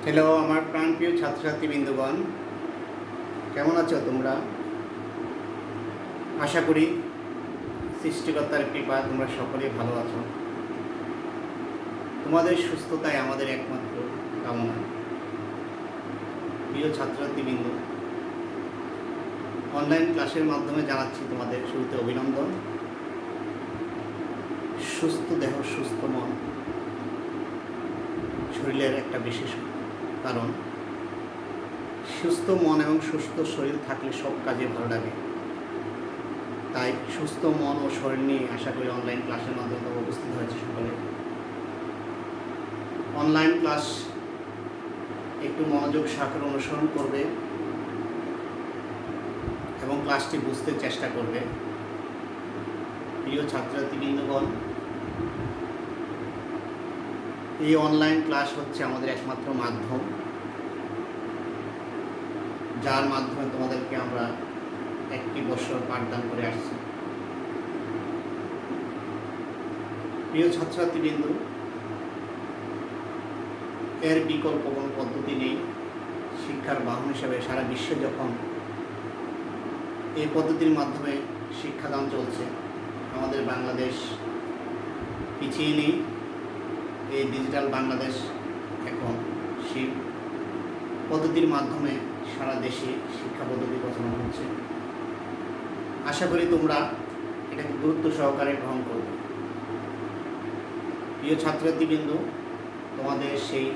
Hello আমার প্রাণপ্রিয় ছাত্রছাত্রী বিন্দুগণ, কেমন আছো তোমরা? আশা করি সৃষ্টিকর্তার কৃপা তোমরা সকলেই ভালো আছো। তোমাদের সুস্থতাই আমাদের একমাত্র কামনা। প্রিয় ছাত্রছাত্রীবৃন্দ, অনলাইন ক্লাসের মাধ্যমে জানাচ্ছি তোমাদের শুরুতে অভিনন্দন। সুস্থ দেহ সুস্থ মন শরীরের একটা বিশেষ কারণ। সুস্থ মন এবং সুস্থ শরীর থাকলে সব কাজে ভালো লাগে। তাই সুস্থ মন ও শরীর নিয়ে আশা করি অনলাইন ক্লাসের মাধ্যমে উপস্থিত হয়েছে সকলে। অনলাইন ক্লাস একটু মনোযোগ সহকারে অনুসরণ করবে এবং ক্লাসটি বুঝতে চেষ্টা করবে। প্রিয় ছাত্রছাত্রীবৃন্দগণ, এই অনলাইন ক্লাস হচ্ছে আমাদের একমাত্র মাধ্যম, যার মাধ্যমে তোমাদেরকে আমরা একটি বছর পাঠদান করে আসছি। প্রিয় ছাত্রছাত্রীবৃন্দ, এর বিকল্প কোনো পদ্ধতি নেই। শিক্ষার বাহন হিসেবে সারা বিশ্বে যখন এই পদ্ধতির মাধ্যমে শিক্ষাদান চলছে, আমাদের বাংলাদেশ পিছিয়ে নেই। এই ডিজিটাল বাংলাদেশ এখন সেই পদ্ধতির মাধ্যমে সারা দেশে শিক্ষা পদ্ধতি প্রচলন হচ্ছে। আশা করি তোমরা এটাকে গুরুত্ব সহকারে গ্রহণ করবে। প্রিয় ছাত্রছাত্রীবৃন্দ, তোমাদের সেই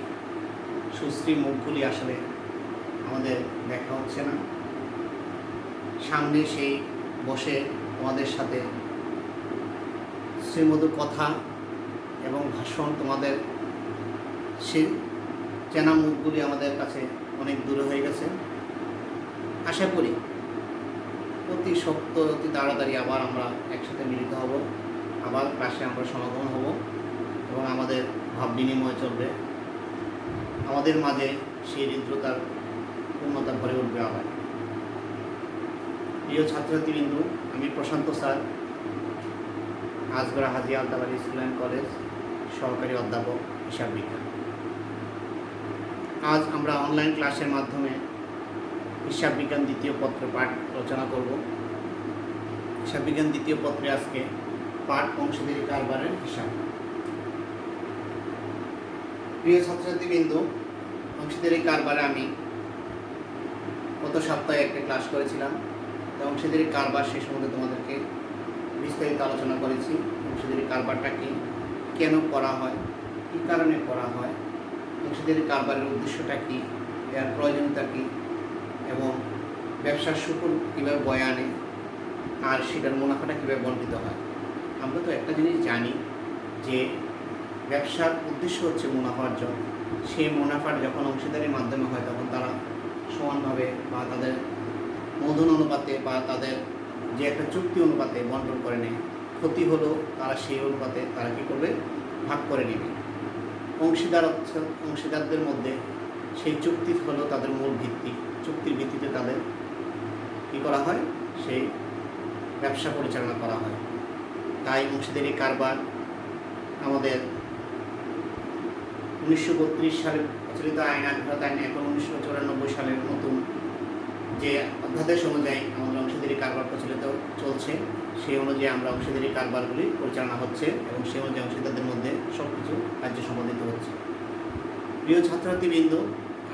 সুশ্রী মুখগুলি আসলে আমাদের দেখা হচ্ছে না। সামনে সেই বসে তোমাদের সাথে শ্রীমধুর কথা এবং ভাষণ, তোমাদের সে চেনা মুখগুলি আমাদের কাছে অনেক দূরে হয়ে গেছে। আশা করি অতি সত্য অতি তাড়াতাড়ি আবার আমরা একসাথে মিলিত হব, আবার ক্লাসে আমরা সমাগম হব এবং আমাদের ভাব বিনিময় চলবে। আমাদের মাঝে সেই হৃদ্রতার পূর্ণতা ভরে উঠবে আবার। প্রিয় ছাত্রছাত্রীবৃন্দ, আমি Prashant sir, Ajgara Haji Altabari school and college সহকারী অধ্যাপক হিসাব বিজ্ঞান। আজ আমরা অনলাইন ক্লাসের মাধ্যমে হিসাব বিজ্ঞান দ্বিতীয় পত্র পাঠ রচনা করব। হিসাব বিজ্ঞান দ্বিতীয় পত্রে আজকে পাঠ অংশীদারি কারবারের হিসাব। প্রিয় ছাত্রছাত্রীবৃন্দ, অংশীদারি কারবারে আমি গত সপ্তাহে একটা ক্লাস করেছিলাম। অংশীদারি কারবার সে সম্বন্ধে তোমাদেরকে বিস্তারিত আলোচনা করেছি। অংশীদারি কারবারটা কি, কেন করা হয়, কী কারণে করা হয়, অংশীদারি কারবারের উদ্দেশ্যটা কী, এর প্রয়োজনীয়তা কী এবং ব্যবসার সুফল কীভাবে বয়ে আনে আর সেটার মুনাফাটা কীভাবে বণ্টিত হয়। আমরা তো একটা জিনিস জানি যে ব্যবসার উদ্দেশ্য হচ্ছে মুনাফা অর্জন। সেই মুনাফার যখন অংশীদারির মাধ্যমে হয় তখন তারা সমানভাবে বা তাদের মূলধন অনুপাতে বা তাদের যে একটা চুক্তি অনুপাতে বন্টন করে নেয়। ক্ষতি হলো তারা সেই অনুপাতে তারা কী করবে, ভাগ করে নেবে। অংশীদারদের মধ্যে সেই চুক্তি হলো তাদের মূল ভিত্তি। চুক্তির ভিত্তিতে তাদের কী করা হয়, সেই ব্যবসা পরিচালনা করা হয়। তাই অংশীদারি কারবার আমাদের 1932 সালে প্রচলিত আইন, আদালত আইনে এখন 1994 সালের নতুন যে অধ্যাদেশ অনুযায়ী আমাদের অংশীদারি কারবার প্রচলিত চলছে, সেই অনুযায়ী আমরা অংশীদারি কারবারগুলি পরিচালনা হচ্ছে এবং সেই অনুযায়ী অংশীদারদের মধ্যে সব কিছু কার্য সম্পাদিত হচ্ছে। প্রিয় ছাত্রছাত্রীবৃন্দ,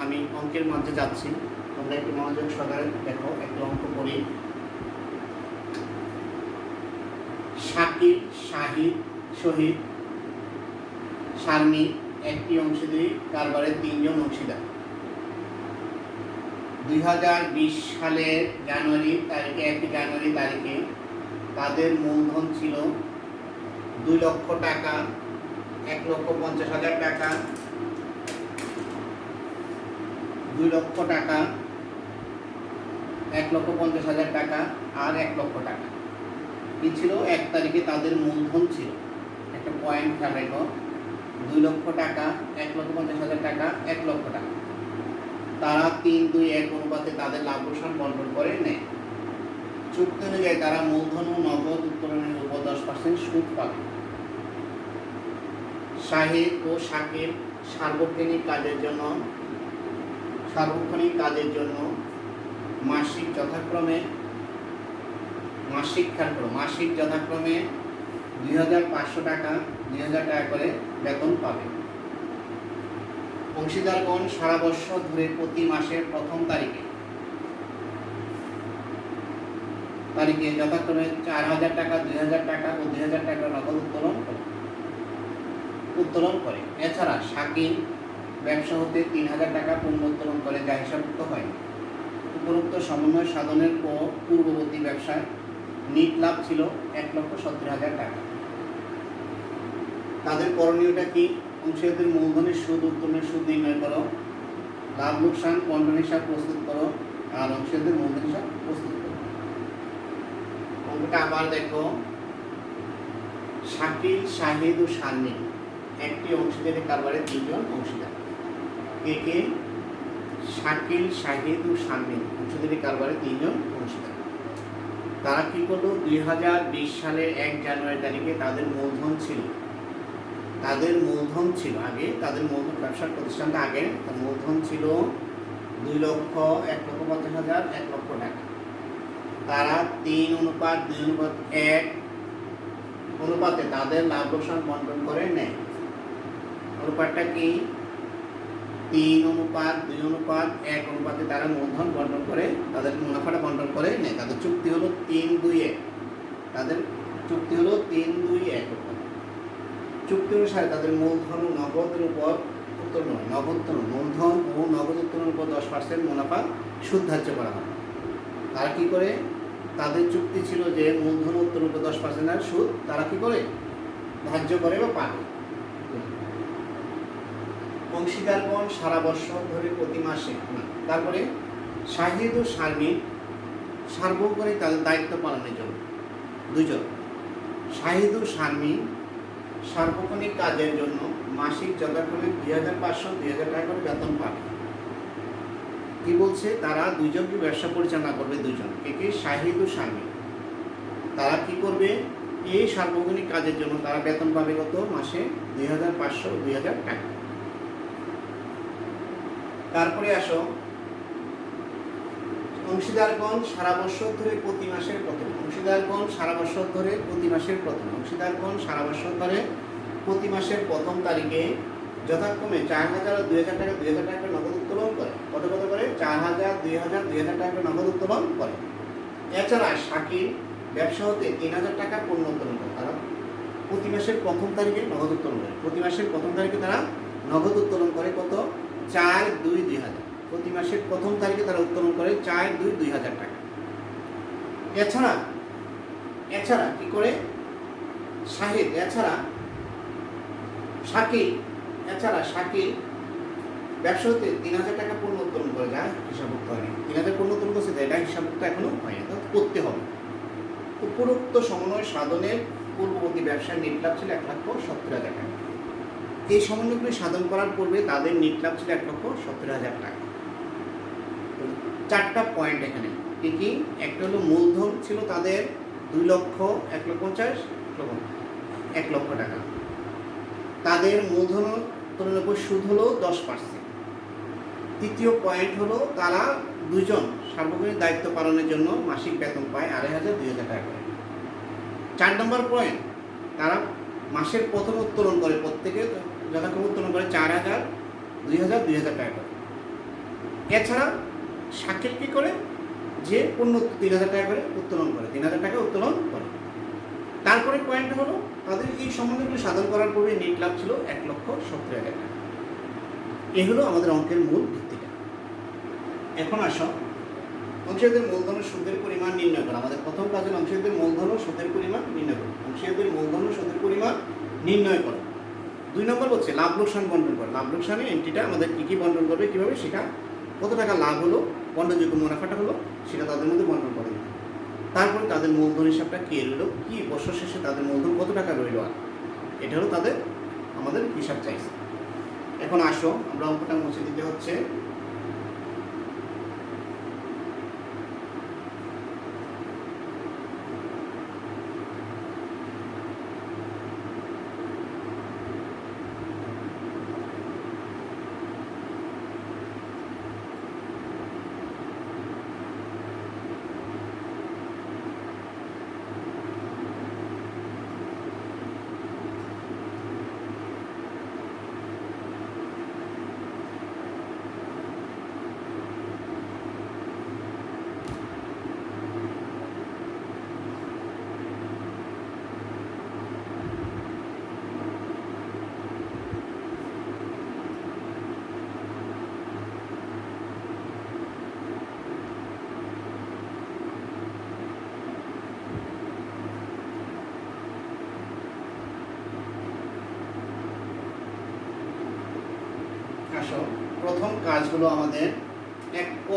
আমি অঙ্কের মধ্যে যাচ্ছি, তোমরা একটু মনোযোগ সহকারে দেখো। একটা অঙ্ক করি। শাকিব, শাহিদ, শহীদ, শারমিন একটি অংশীদারি কারবারের 3 জন অংশীদার। 2020 সালের জানুয়ারি তারিখে 1 জানুয়ারি তারিখে তাদের মূলধন ছিল 2 লক্ষ টাকা, 1,50,000 টাকা, 2 লক্ষ টাকা, 1,50,000 টাকা আর 1 লক্ষ টাকা। কি ছিল? 1 তারিখে তাদের মূলধন ছিল, একটা পয়েন্ট খেয়াল রেখো, 2 লক্ষ টাকা, 1,50,000 টাকা, 1 লক্ষ টাকা। তারা 3-2-1 অনুপাতে তাদের লাভ লোকসান বন্টন করে নেয়। চুক্তি অনুযায়ী তারা মূলধন ও নগদ উত্তোলনের উপর 10% সুদ পাবে। শাহিদ ও শাকিব সার্বক্ষণিক কাজের জন্য সার্বক্ষণিক কাজের জন্য মাসিক যথাক্রমে 2,500 টাকা 2,000 টাকা করে বেতন পাবে। অংশীদারগণ সারা বছর ধরে প্রতি মাসের প্রথম তারিখে যথাক্রমে 4,000 টাকা 2,000 টাকা ও 2,000 টাকা নগদ উত্তোলন করে। এছাড়া শাকিল ব্যবসা হতে 3,000 টাকা পণ্য উত্তোলন করে, যা হিসাবভুক্ত হয়। উপরোক্ত সমন্বয় সাধনের পূর্ববর্তী ব্যবসায় নিট লাভ ছিল 1,70,000 টাকা। তাদের করণীয়টা কি? অংশীদারদের মূলধনের সুদ উত্তোলনের সুদ নির্ণয় করো, লাভ লোকসান বন্টন হিসাব প্রস্তুত করো, আর অংশীদারদের মূলধন হিসাব প্রস্তুত করো। অঙ্কটা আবার দেখো। শাকিল, শাহিদ ও শারমিন একটি অংশীদারি কারবারে 3 জন অংশীদার। কে কে? শাকিল, শাহিদ ও শারমিন অংশীদারি কারবারে 3 জন অংশীদার। তারা কি করলো? 2020 সালের 1 জানুয়ারি তারিখে তাদের মূলধন ছিল আগে, তাদের মূলধন ব্যবসার প্রতিষ্ঠানটা আগে তার মূলধন ছিল 2,01,50,000 1 লক্ষ টাকা। তারা 3:2:1 অনুপাতে তাদের লাভ লোকসান বন্টন করে নেয়। অনুপাতটা কি? 3:2:1 অনুপাতে তারা মূলধন বন্টন করে, তাদের মুনাফাটা বন্টন করে নেয়। তাদের চুক্তি হলো 3:2:1। তাদের চুক্তি হলো 3:2:1। চুক্তি অনুসারে তাদের মূলধন ও নগদের উপর উত্তোলন, মূলধন ও নগদ উত্তোলনের উপর 10% মুনাফা সুদ ধার্য করা হয়। তারা কি করে? তাদের চুক্তি ছিল যে মূলধন উত্তোলনের উপর 10% আর সুদ তারা কি করে? ধার্য করে বা পাবে। অংশীদারগণ সারা বছর ধরে প্রতি মাসে, তারপরে শাহিদ ও শারমিন সার্বক্ষণিক তাদের দায়িত্ব পালনের জন্য 2 জন। শাহিদ ও শারমিন সার্বক্ষণিক কাজের জন্য মাসিক যথাক্রমে 2,500 2,000 টাকা করে বেতন পাবে। কি বলছে? তারা 2 জনকে ব্যবসা পরিচালনা করবে। 2 জন। কে? শাহিদ ও শারমিন। তারা কি করবে? এই সার্বক্ষণিক কাজের জন্য তারা বেতন পাবে কত? মাসে 2,500 2,000 টাকা। তারপরে আসো, অংশীদারগণ সারা বছর ধরে প্রতি মাসের প্রথম তারিখে যথাক্রমে 4,000 ও 2,000 টাকা 2,000 টাকা নগদ উত্তোলন করে। কত করে? 4,000 2,000 2,000 টাকা নগদ উত্তোলন করে। এছাড়া শাকিল ব্যবসা হতে 3,000 টাকা পণ্য উত্তোলন করে। তারা প্রতি মাসের প্রথম তারিখে নগদ উত্তোলন করে। তারা নগদ উত্তোলন করে কত? 4/2/2000। প্রতি মাসের প্রথম তারিখে তারা উত্তোলন করে 4/2/2000 টাকা। এছাড়া কি করে? শাকিল ব্যবসা হতে 3,000 টাকা পণ্য উত্তোলন করে, যা হিসাবভুক্ত হয়নি। 3,000 পণ্য উত্তোলন করছে, এটা হিসাবভুক্ত এখনো হয়নি, তো করতে হবে। উপরোক্ত সমন্বয় সাধনের পূর্ববর্তী ব্যবসার নিট লাভ ছিল 1,70,000 টাকা। এই সমন্বয়গুলি সাধন করার পূর্বে তাদের নিট লাভ ছিল 1,70,000 টাকা। 4টা পয়েন্ট এখানে। কি? একটা হলো মূলধন ছিল তাদের 2,50,000 1 লক্ষ টাকা। তাদের মূলধন উত্তোলনের উপর সুদ হলো 10%। তৃতীয় পয়েন্ট হলো তারা 2 জন সার্বক্ষণিক দায়িত্ব পালনের জন্য মাসিক বেতন পায় 2,500 2,000 টাকা করে। 4 নম্বর পয়েন্ট, তারা মাসের প্রথম উত্তোলন করে, প্রত্যেকে যথাক্রমে উত্তোলন করে 4,000 2,000 2,000 টাকা করে। এছাড়া শাকিল কি করে? যে পণ্য 3,000 টাকা করে উত্তোলন করে, 3,000 টাকা উত্তোলন করে। তারপরে পয়েন্ট হলো তাদের এই সমন্বয়গুলি সাধন করার পূর্বে নেট লাভ ছিল 1,70,000 টাকা। এই হলো আমাদের অঙ্কের মূল ভিত্তিটা। এখন আসো, অংশীদারদের মূলধন ও সুদের পরিমাণ নির্ণয় করা। আমাদের প্রথম কাজ হলো অংশীদারদের মূলধন ও সুদের পরিমাণ নির্ণয় করা। 2 নম্বর হচ্ছে লাভ লোকসান বন্টন করা। লাভ লোকসানে এন্ট্রিটা আমাদের কী বন্টন করবে, কীভাবে, সেটা কত টাকা লাভ হলো, বন্টনযোগ্য মুনাফাটা হলো, সেটা তাদের মধ্যে বন্টন করে দিতে। তারপরে তাদের মূলধন হিসাবটা কী রইলো, কি বছর শেষে তাদের মূলধন কত টাকা রইলো, আর এটা হলো আমাদের হিসাব চাইছে। এখন আসো, আমরা অঙ্কটা মুছে দিতে হচ্ছে। আসো, প্রথম কাজ হলো আমাদের এক ক,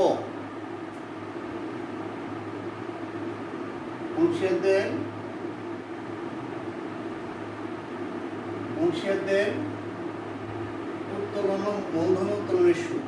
অংশীদারদের উত্তোলন মূলধন উত্তোলনের সুদ।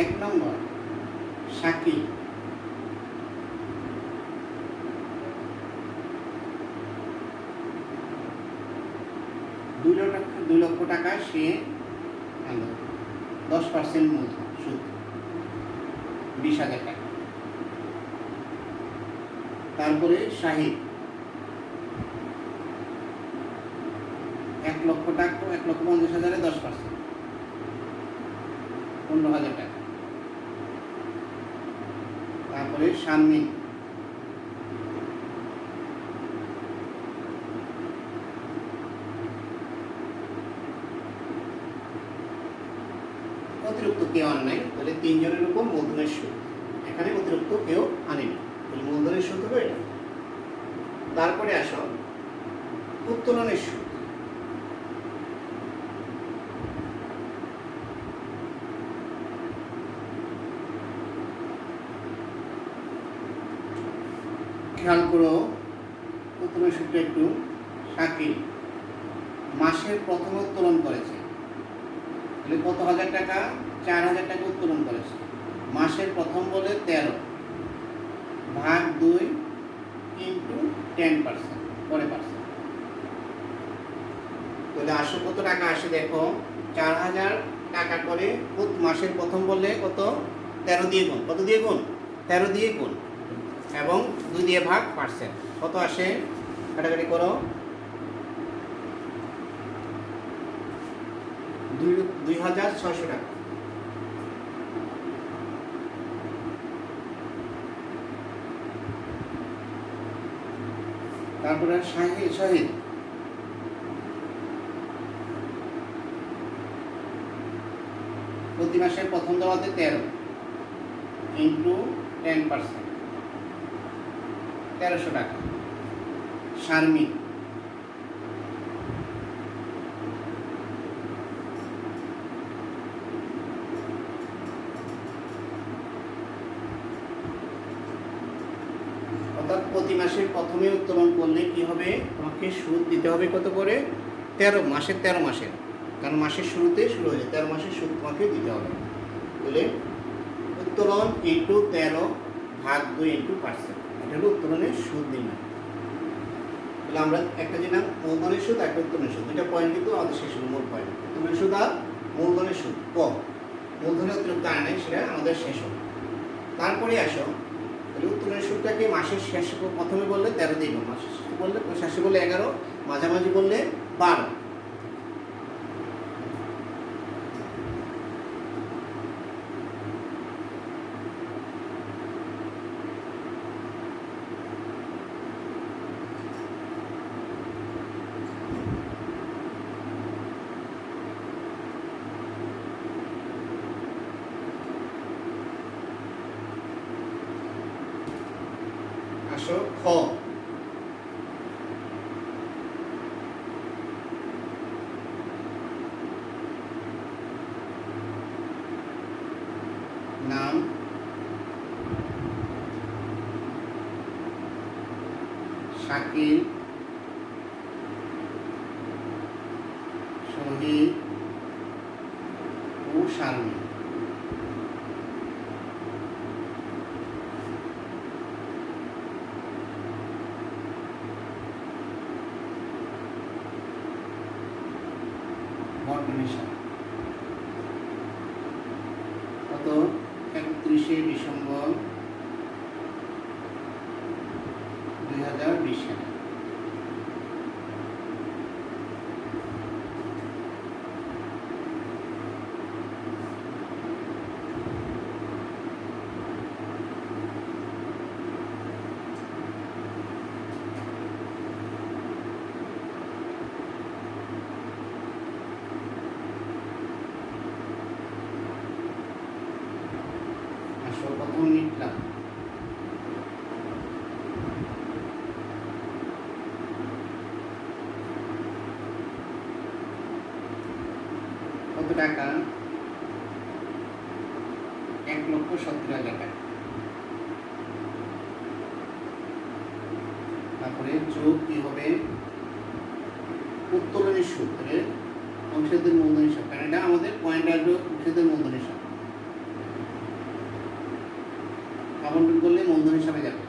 এক নম্বর শাকিল, দুই লক্ষ টাকা সে 10% মূলধন সুদ 20,000 টাকা। তারপরে শাহিদ 1 লক্ষ টাকা, 1,50,000-এ 10%, 15,000 টাকা। তারপরে শারমিন অতিরিক্ত কেউ আন নাই, তাহলে 3 জনের উপর মূলধনের সুদ। এখানে অতিরিক্ত কেউ আনেনি, তাহলে মূলধনের সুদ হলো এটা। তারপরে আসো উত্তোলনের সুদ। খেয়াল করো উত্তোলনের সুদটা একটু। শাকিল মাসের প্রথম উত্তোলন করেছে, তাহলে কত হাজার টাকা? 4,000 টাকা উত্তোলন করেছে। মাসের প্রথম বলে 13 ভাগ 2 ইন্টু 10% পরে পার্সেন্ট। তাহলে আসো কত টাকা আসে দেখো, 4,000 টাকা করে মাসের প্রথম বললে কত? 13 দিয়ে গুণ। কত দিয়ে গুণ? 13 দিয়ে গুণ এবং 2 দিয়ে ভাগ পার্সেন্ট। কত আসে? কাটাকাটি করো। 2,600 টাকা। তারপরে শহীদ প্রতি মাসের প্রথম দেওয়াতে 13 ইন্টু 10%, 1300 টাকা। শারমিন অর্থাৎ প্রতি মাসের প্রথমে উত্তোলন করলে কি হবে? তোমাকে সুদ দিতে হবে কত করে? 13 মাসের, কারণ মাসের শুরুতে শুরু হয়ে যায়, 13 মাসের সুদ তোমাকে দিতে হবে। তাহলে উত্তোলন ইন্টু 13 ভাগ 2 ইন্টু পার্সেন্ট, এটা হলো উত্তোলনের সুদ নির্ণয়। তাহলে আমরা একটা জানলাম মূলধনের সুদ, একটা উত্তোলনের সুদ। দুইটা পয়েন্ট কিন্তু আমাদের শেষ হলো, মূল পয়েন্ট। উত্তোলনের সুদ আর মূলধনের সুদ কম, মূলধনের অতিরিক্ত আয় নেই, সেটা আমাদের শেষ হলো। তারপরে আসো, তাহলে উত্তোলনের সুদটাকে মাসের শেষে প্রথমে বললে 13 দিয়ে গুণ, মাসের শেষে বললে 11, মাঝামাঝি বললে 12। আসো খ, নাম শাকিল, শহীদ ও শারমিন। কত? 31শে ডিসেম্বর 2020 সালে। কত ইউনিট লাভ? কত টাকা? 1,70,000 টাকা। তারপরে যোগ কি হবে? উত্তোলনের সুদ, অংশীদারদের মূলধন হিসাব, কারণ এটা আমাদের পয়েন্ট আসবে অংশীদারদের মূলধন হিসাব। আবন্টন করলে মূলধন হিসাবে যাবে।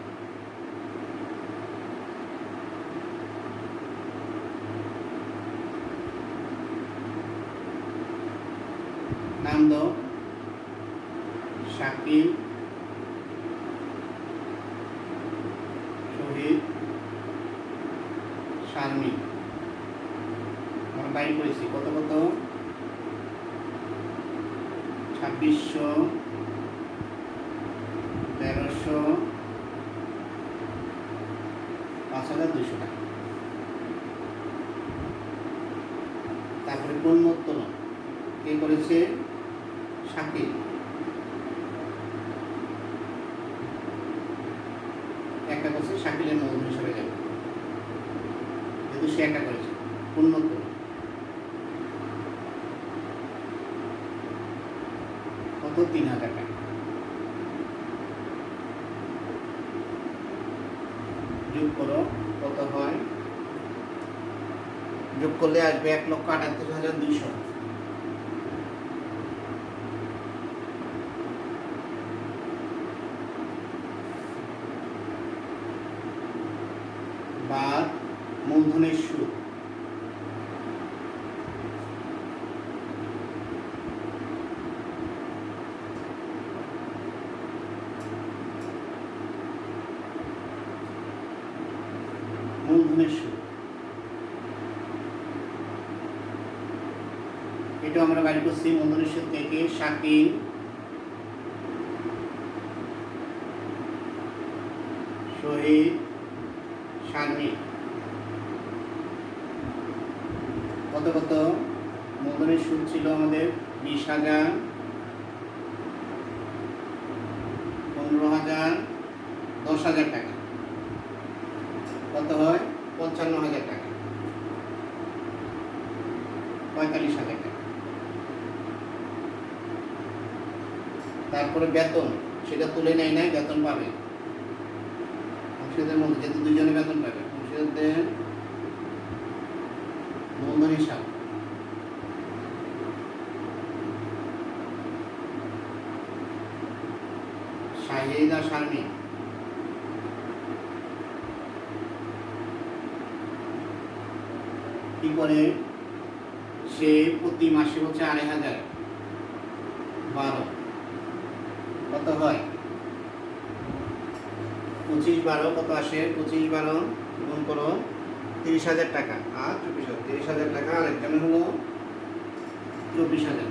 নাম দাও শাকিল, শহীদ, শারমিন। আমরা বাইর করেছি কত কত? 2600, 1300, 5,200 টাকা। তারপরে পুনর্মুত্তোলন কে করেছে? শাকিল। একটা করছে, শাকিলের মূলধন হিসাবে যাবে, যেহেতু সে একটা করেছে। পুনর্মুত্তোলন কত? 3,000 টাকা। যোগ করো, কত হয়? যোগ করলে আসবে 1,78,200। বা মূলধনের সুদ। মূলধনের সুদ এটা আমরা বাইর করছি। মূলধনের সুদ থেকে শাকিল, শহীদ, শারমিন। কত কত? মূলধনের সুদ ছিল আমাদের 20,000, 15,000, 10,000 টাকা। কত হয়? 55,000 টাকা, 45,000 টাকা। তারপরে বেতন, সেটা তুলে নেয় নাই, বেতন পাবে অংশীদারদের মধ্যে, যেহেতু দুজনে বেতন পাবে। অংশীদারদের মূলধন হিসাব শাহিদ আর শারমিন। কি করে? সে প্রতি মাসে হচ্ছে 2,500, 12 কত হয়? 25/12 কত আসে? 25/12 গুণ করো 30,000 টাকা আর 24,000, 30,000 টাকা। আর একজনের হলো 24,000,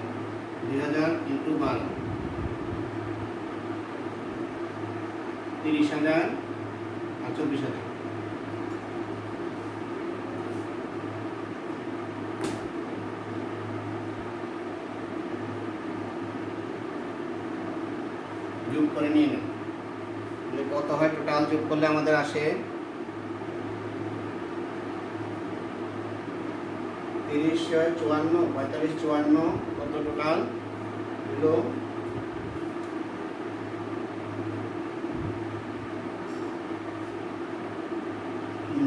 2,000 × 12, 30,000 আর 24,000। যোগ করে নিয়ে নেব, কত হয়? টোটাল যোগ করলে আমাদের আসে 30, 54, 45, 54। কত টোটাল হলো?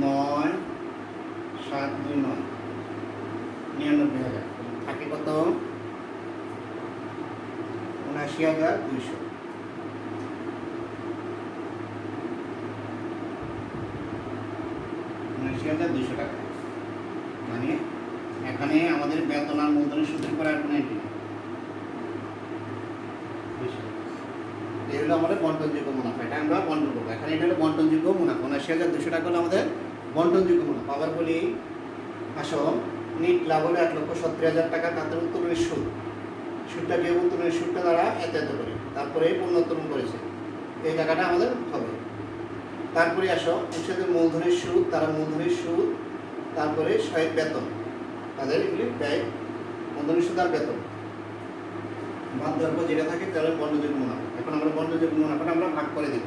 9, 7, 2, 9, 99,000। থাকে কত? 79,200। 79,200 টাকা। মানে এখানে আমাদের বেতন আর মূলধনের সূত্র করার কোনো এন্ট্রি নেই। এই হলো আমাদের বন্টনযোগ্য মুনাফা, এটা আমরা বন্টন করবো। এখানে এটা হলো বন্টনযোগ্য মুনাফা। 79,200 টাকা হলো আমাদের বন্টনযোগ্য মুনাফা। আবার বলি, আসো, নিট লাভ হলো 1,70,000 টাকা। তাদের উত্তোলনের সুদ, সুদটা যে উত্তোলনের সুদটা দ্বারা এত এত করে, তারপরে পুনর্উত্তোলন করেছে, এই টাকাটা আমাদের হবে। তারপরে আসো অংশীদারদের মূলধনের সুদ, তারা মূলধনের সুদ, তারপরে শহীদ বেতন, তাদের এগুলি ব্যয়, মূলধনের সুদ আর বেতন। বাদ দেওয়ার পর যেটা থাকে তাহলে বন্ধযোগ্য মুনাফা। এখন আমরা বন্ধযোগ্য মুনাফাটা আমরা ভাগ করে দেব।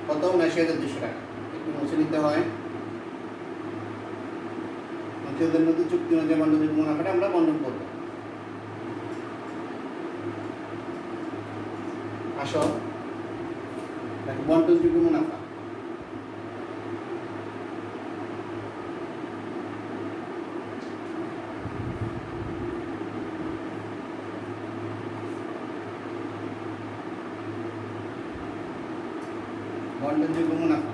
কত? ৭৯,২০০ টাকা। একটু মুছে নিতে হয়। অংশীদারদের মধ্যে চুক্তি অনুযায়ী বন্ধযোগ্য মুনাফাটা আমরা বন্টন করব। আসো দেখো বন্টনযোগ্য মুনাফা। বন্টনযোগ্য মুনাফা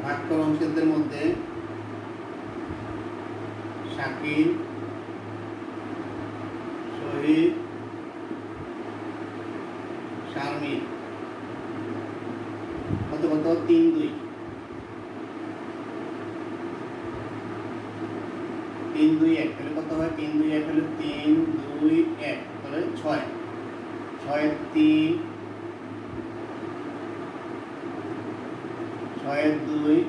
ভাগ করো অংশীদারদের মধ্যে শাকিল, শহীদ, শারমিন। কত কত? ৩-২। ৩-২-১ তাহলে কত হয়? ৩-২-১ হলে ৩-২-১ তাহলে ৬। ৬-৩ ৬-২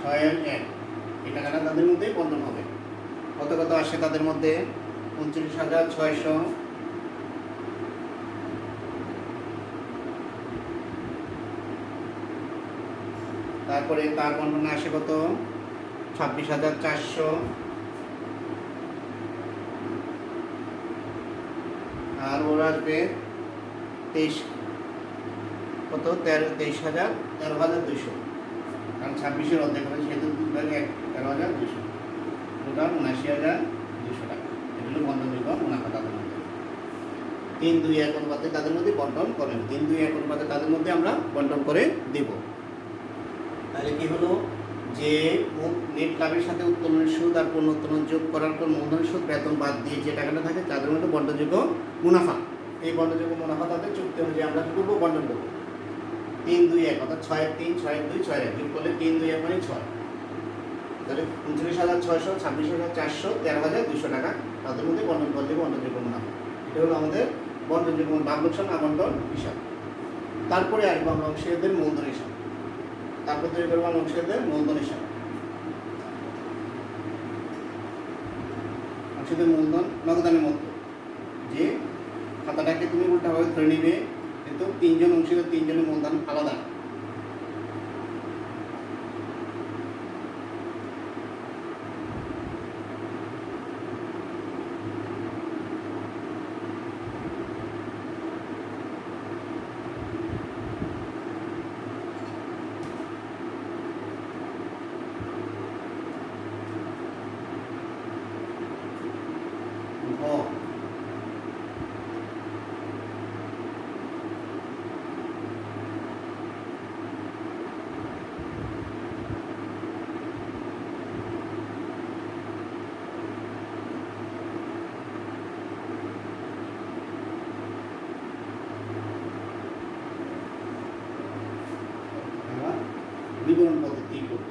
৬-১। এই টাকাটা তাদের মধ্যেই বন্টন হবে। কত কত আসে তাদের মধ্যে? ৩৯,৬০০। তারপরে তার বন্টনে আসে কত? ২৬,৪০০। আর ওর আসবে ২৩ কত? ১৩,২০০। কারণ ২৬-এর অর্ধেক হবে, সেহেতু ১৩,২০০। টোটাল ৭৯,২০০ টাকা। এটা হলো বন্টনযোগ্য মুনাফা তাদের মধ্যে। ৩-২-১ অনুপাতে তাদের মধ্যে বন্টন করেন। ৩-২-১ অনুপাতে তাদের মধ্যে আমরা বন্টন করে দেব। তাহলে কি হলো? যে নেট লাভের সাথে উত্তোলনের সুদ আর পুনরুত্তোলন যোগ করার পর মূলধনের সুদ বেতন বাদ দিয়ে যে টাকাটা থাকে তাদের মধ্যে বন্টনযোগ্য মুনাফা। এই বন্টনযোগ্য মুনাফা তাদের চুক্তি অনুযায়ী আমরা কি করবো? বন্টন করবো। ৩-২-১ অর্থাৎ ৬-৩ ৬-২ ৬-১ যোগ করলে ৩-২-১ মানে ৬। তাহলে ৩৯,৬০০ ২৬,৪০০ ১৩,২০০ টাকা তাদের মধ্যে বন্টন করলে বন্টনযোগ্য মুনাফা। এটা হলো আমাদের বন্টনযোগ্য লাভ লোকসান আবন্টন হিসাব। তারপরে আসবো আমরা অংশীদারদের মূলধন হিসাব। তারপর তৈরি করবো আমরা অংশীদারদের মূলধন হিসাব। অংশীদার মূলধন নগদানের মতো যে খাতাটাকে তুমি উল্টাভাবে ধরে নিবে, কিন্তু ৩ জন অংশীদার ৩ জনের মূলধন আলাদা। বিবরণ পদ্ধতি করব।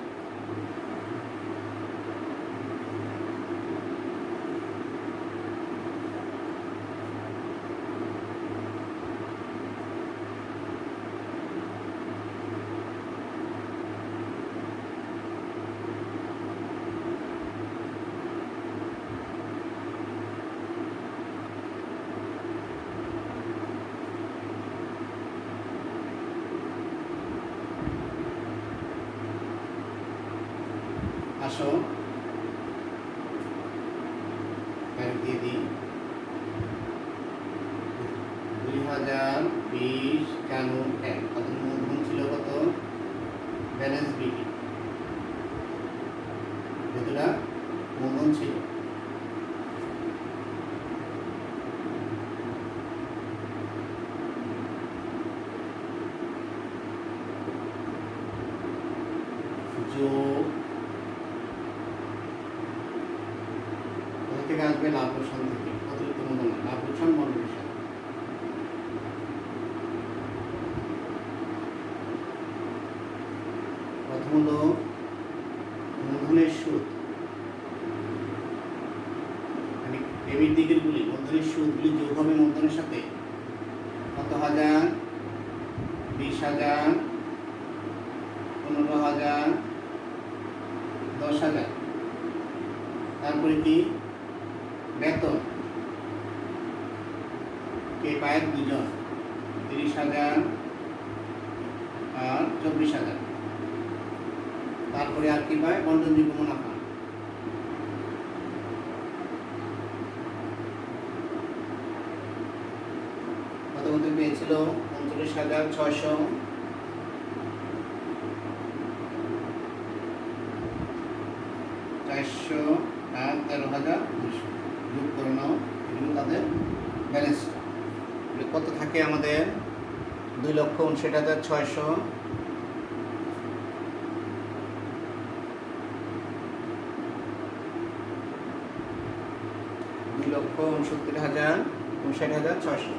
আসো দিয়ে দিই 2020 জানুয়ারি 1 তাদের মূলধন ছিল কত? ব্যালেন্স বিটি যতটা মূলধন ছিল যোগ থেকে আসবে লাভ লোকসান থেকে অতিরিক্ত মূলধন লাভ লোকসান বন্টন হিসাব। প্রথম হলো মূলধনের সুদ, মানে ডেবিট দিকেরগুলি মূলধনের সুদগুলি যোগ হবে মূলধনের সাথে কত হাজার, 20,000, 15,000, 10,000। তারপরে কি বেতন কে পায় দুজন, 30,000 আর 24,000। তারপরে আর কি পায় বন্টনযোগ্য মুনাফা, কত কত পেয়েছিল 39,600, 400 আর 13,200 যোগ করে নাও। এগুলো তাদের ব্যালেন্স কত থাকে আমাদের 2,59,600, দুই লক্ষ 59,600।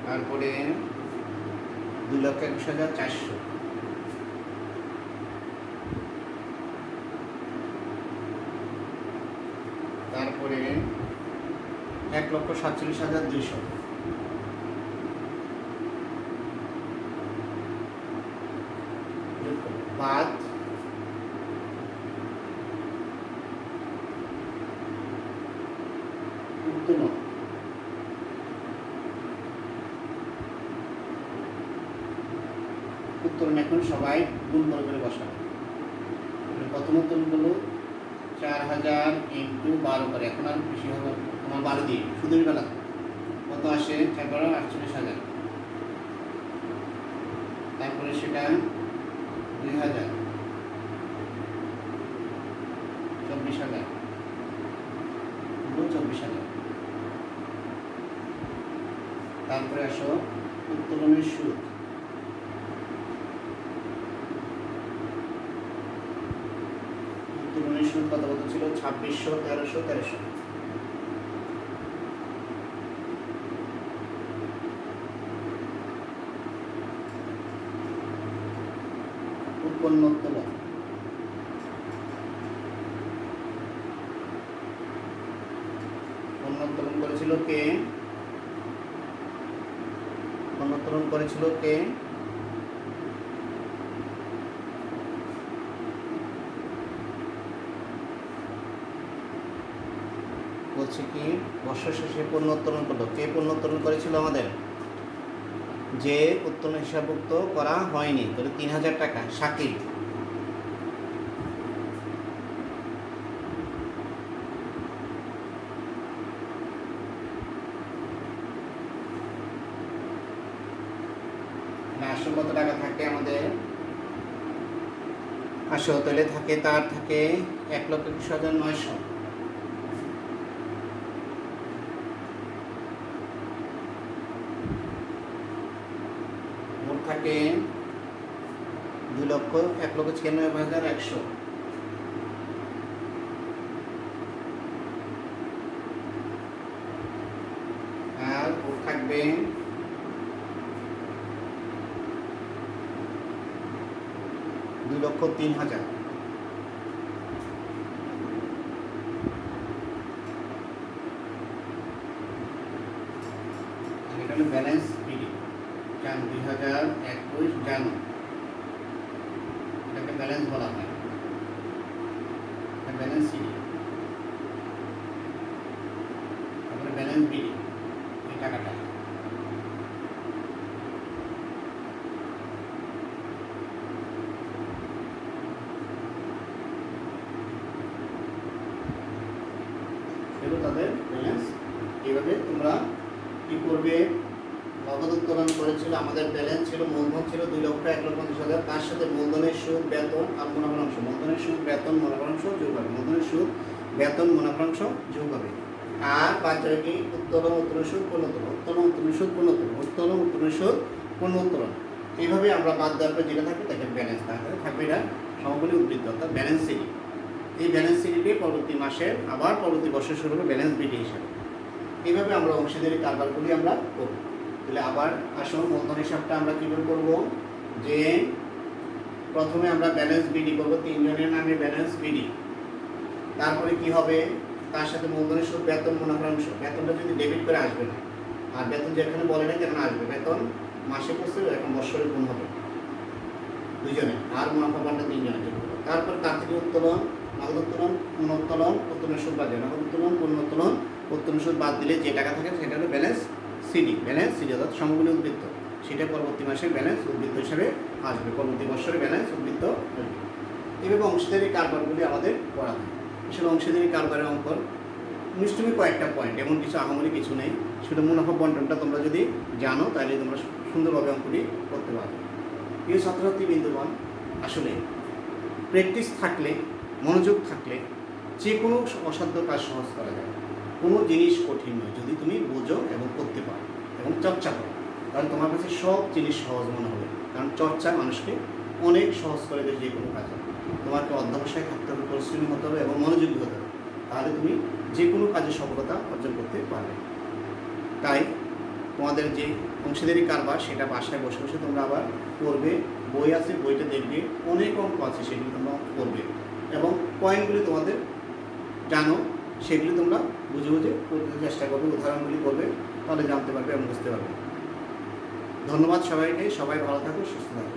তারপরে 2,21,400, তারপরে 1,47,200, বাদ উত্তোলন, উত্তোলন এখন সবাই গুণ করে বসাবে। প্রথম উত্তোলন হলো 4,000 ইন্টু 12 করে, এখন আর বেশি হবে তোমার 12 দিয়ে সুদের বেলা কত আসে 48,000। তারপরে সেটা 2,000, 24,000, 24,000। তারপরে আসো উত্তোলনের সুদ, উত্তোলনের সুদ কত কত ছিল 2,600, 1,300, 1,300। উৎপন্ন উত্তোলন, উত্তোলন করেছিল কে, উত্তোলন করেছিল কে, বলছে কি বর্ষ শেষে পণ্য উত্তোলন করলো, কে পণ্য উত্তোলন করেছিল আমাদের, যে উত্তোলন হিসাবভুক্ত করা হয়নি, তাহলে 3,000 টাকা শাকিল। আসল কত টাকা থাকে আমাদের, আসল তাহলে থাকে তার থাকে 1,21,900। মোট থাকে 2,91,100। আর ওর থাকবে 2,03,000। এটা হলো ব্যালেন্স বিডি জান 2021 জানো, এটাকে ব্যালেন্স বলা হয়, ব্যালেন্স সিডি। তারপরে ব্যালেন্স বিডি, এই টাকাটা তাদের ব্যালেন্স। এইভাবে তোমরা কি করবে, নগদ উত্তোলন করেছিল, আমাদের ব্যালেন্স ছিল, মূলধন ছিল 2,01,50,000, তার সাথে মূলধনের সুদ, বেতন আর মুনাফার অংশ, মূলধনের সুদ, বেতন, মুনাফার অংশ যোগ হবে, মূলধনের সুদ, বেতন, মুনাফার অংশ যোগ হবে। আর বাদ যাবে কি উত্তোলন, উত্তোলন সুদ, পণ্য উত্তোলন, উত্তোলন, উত্তোলন সুদ, পণ্য উত্তোলন, উত্তোলন, উত্তোলন সুদ, পণ্য উত্তোলন। এইভাবে আমরা বাদ দেওয়ার পর যেটা থাকবে তাকে ব্যালেন্স থাকবে, এটা সমকোণী উদ্বৃত্ত অর্থাৎ ব্যালেন্স সিডি। এই ব্যালেন্স সিডিটি পরবর্তী মাসে আবার পরবর্তী বছর শুরু হবে ব্যালেন্স বিডি হিসাবে। এইভাবে আমরা অংশীদারি কারবারগুলি আমরা করব। তাহলে আবার আসুন মূলধন হিসাবটা আমরা কীভাবে করব, যে প্রথমে আমরা ব্যালেন্স বিডি করবো, 3 জনের নামে ব্যালেন্স বিডি। তারপরে কি হবে, তার সাথে মূলধনের সুদ, বেতন, মুনাফার অংশ। বেতনটা যদি ডেবিট করে আসবে না, আর বেতন যেখানে বলে না যেখানে আসবে, বেতন মাসে পড়ছে এখন বৎসরে গুণ হবে 2 জনে, আর মুনাফা বান্ডা 3 জনের জন্য। তারপর তার থেকে উত্তোলন, নগদ উত্তোলন, পুনঃউত্তোলন, উত্তোলনের সুদ বাদ, নগদ উত্তোলন, পুনঃউত্তোলন, উত্তোলনের সুদ বাদ দিলে যে টাকা থাকে সেটা হলো ব্যালেন্স সিডি। ব্যালেন্স সিডি অর্থাৎ সমকোণী উদ্বৃত্ত, সেটা পরবর্তী মাসে ব্যালেন্স উদ্বৃত্ত হিসেবে আসবে, পরবর্তী বছরে ব্যালেন্স উদ্বৃত্ত আসবে। এইভাবে অংশীদারি কারবারগুলি আমাদের করা হয়। আসলে অংশীদারি কারবারের অঙ্কন নিশ্চয়ই কয়েকটা পয়েন্ট, এমন কিছু আহামরি কিছু নেই। শুধু মুনাফা বন্টনটা তোমরা যদি জানো তাহলে তোমরা সুন্দরভাবে অঙ্কটি করতে পারবে। প্রিয় ছাত্রছাত্রী বিন্দুগণ, আসলে প্র্যাকটিস থাকলে, মনোযোগ থাকলে যে কোনো অসাধ্য কাজ সহজ করা যায়। কোনো জিনিস কঠিন নয়, যদি তুমি বোঝো এবং করতে পারো এবং চর্চা করো, তাহলে তোমার কাছে সব জিনিস সহজ মনে হবে। কারণ চর্চা মানুষকে অনেক সহজ করে দেয় যে কোনো কাজে। তোমাকে অধ্যবসায় থাকতে হবে, পরিশ্রমী হতে হবে এবং মনোযোগী হতে হবে, তাহলে তুমি যে কোনো কাজে সফলতা অর্জন করতে পারবে। তাই তোমাদের যে অংশীদারি কারবার সেটা বাসায় বসে বসে তোমরা আবার করবে। বই আছে, বইটা দেখবে, অনেক অঙ্ক আছে সেগুলি তোমরা করবে এবং পয়েন্টগুলি তোমাদের জানো, সেগুলি তোমরা বুঝে বুঝে করতে চেষ্টা করবে, উদাহরণগুলি করবে, তাহলে জানতে পারবে এবং বুঝতে পারবে। ধন্যবাদ সবাইকে, সবাই ভালো থাকো, সুস্থ থাকো।